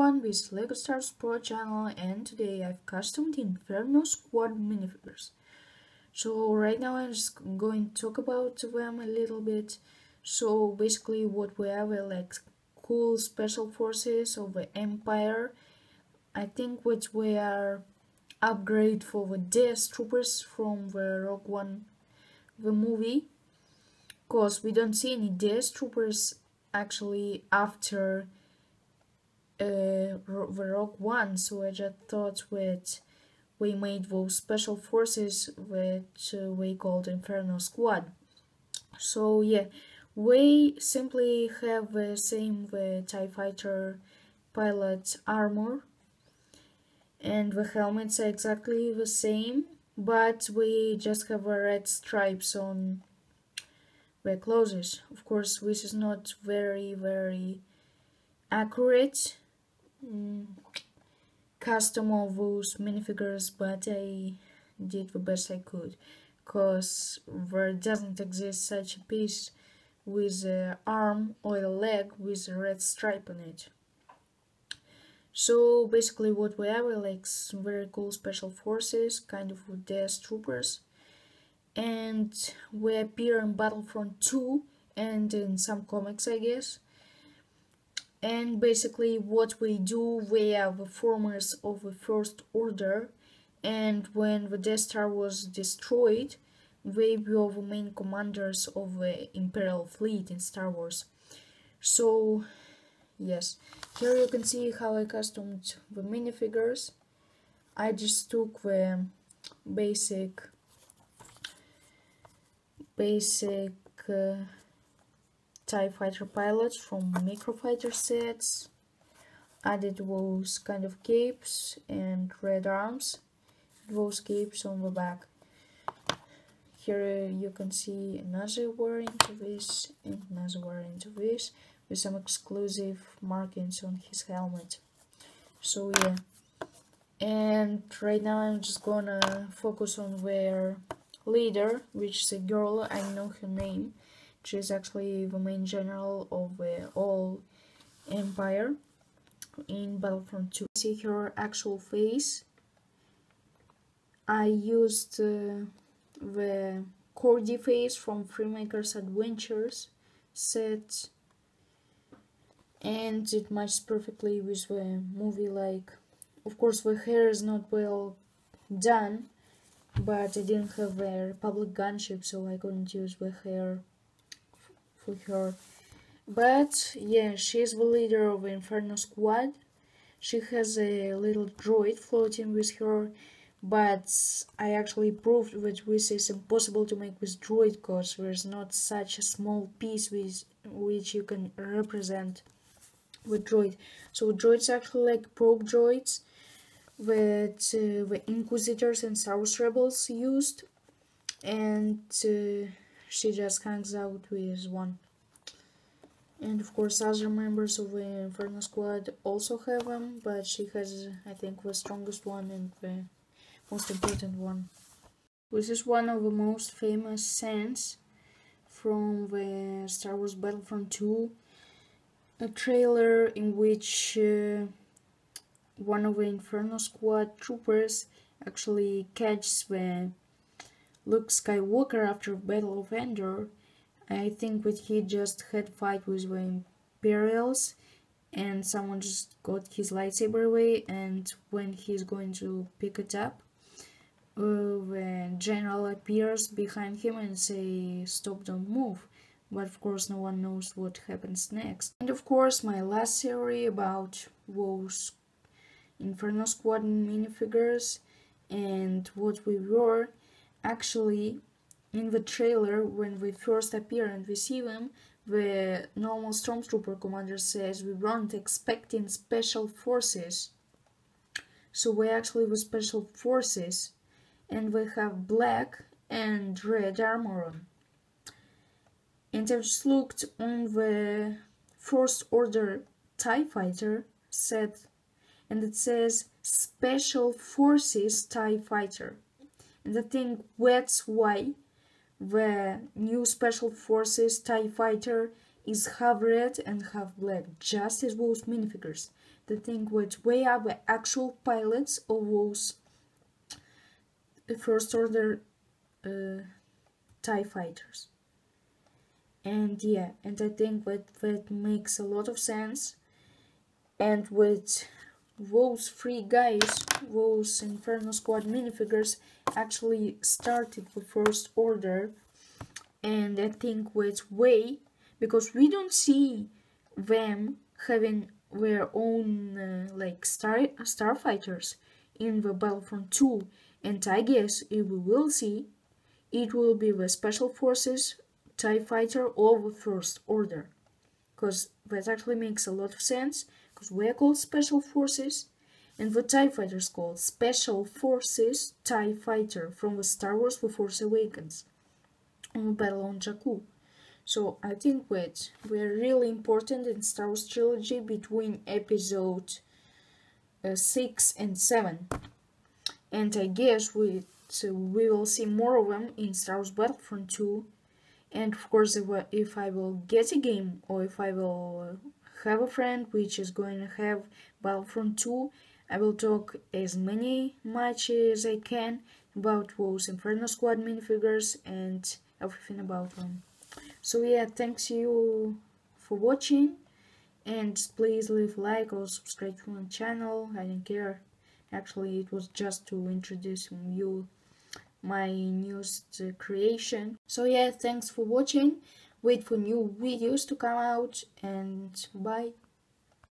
everyone, this is LEGO Star Wars Pro channel, and today I've customed Inferno Squad minifigures. So right now I'm just going to talk about them a little bit. So basically what we have are like cool special forces of the Empire. I think what we are upgrade for the Death Troopers from the Rogue One, the movie. Cause we don't see any Death Troopers actually after the Rogue One, so I just thought that we made those special forces which we called Inferno Squad. So yeah, we simply have the same TIE Fighter pilot armor, and the helmets are exactly the same, but we just have red stripes on the clothes. Of course, this is not very accurate custom of those minifigures, but I did the best I could, cause there doesn't exist such a piece with an arm or a leg with a red stripe on it. So basically what we have are like some very cool special forces, kind of with Death Troopers, and we appear in Battlefront 2 and in some comics, I guess. And basically what we do, we are the formers of the First Order, and when the Death Star was destroyed, we were the main commanders of the Imperial fleet in Star Wars. So yes, here you can see how I customed the minifigures. I just took the basic TIE Fighter pilots from Microfighter sets, added those kind of capes and red arms, those capes on the back. Here you can see another variant of this and another variant of this with some exclusive markings on his helmet. So yeah, and right now I'm just gonna focus on their leader, which is a girl. I know her name. She is actually the main general of the all Empire in Battlefront 2. See her actual face. I used the Cordy face from Freemaker's Adventures set, and it matches perfectly with the movie. Like, of course the hair is not well done, but I didn't have a Republic gunship, so I couldn't use the hair for her. But yeah, she's the leader of the Inferno Squad. She has a little droid floating with her, but I actually proved that this is impossible to make with droid, because there's not such a small piece with which you can represent with droid. So droids are actually like probe droids that the Inquisitors and Star Wars Rebels used, and she just hangs out with one. And of course other members of the Inferno Squad also have them, but she has, I think, the strongest one and the most important one. This is one of the most famous scenes from the Star Wars Battlefront 2, a trailer in which one of the Inferno Squad troopers actually catches the Luke Skywalker after Battle of Endor. I think that he just had fight with the Imperials and someone just got his lightsaber away, and when he's going to pick it up, the general appears behind him and say, "Stop, don't move." But of course no one knows what happens next. And of course my last theory about those Inferno Squad minifigures and what we were, actually in the trailer, when we first appear and we see them, the normal Stormtrooper commander says we weren't expecting special forces. So we actually were special forces, and we have black and red armor on. And I've just looked on the First Order TIE Fighter set, and it says Special Forces TIE Fighter. And I think that's why the new Special Forces TIE Fighter is half red and half black, just as those minifigures. the thing which we are the actual pilots of those first order TIE fighters. And yeah, and I think that makes a lot of sense. And with those three guys, those Inferno Squad minifigures actually started the first order. And I think with way, because we don't see them having their own like starfighters in the Battlefront 2, and I guess if we will see, it will be the Special Forces TIE Fighter of the First Order, because that actually makes a lot of sense, because we're called Special Forces, and the TIE Fighter is called Special Forces TIE Fighter from the Star Wars The Force Awakens on Battle on Jakku. So I think that we're really important in Star Wars trilogy between episode 6 and 7. And I guess we will see more of them in Star Wars Battlefront 2. And of course, if I will get a game, or if I will have a friend which is going to have Battlefront 2, I will talk as much as I can about those Inferno Squad minifigures and everything about them. So yeah, thanks you for watching, and please leave a like or subscribe to my channel. I don't care. Actually, it was just to introduce you my newest creation. So yeah, thanks for watching. Wait for new videos to come out, and bye.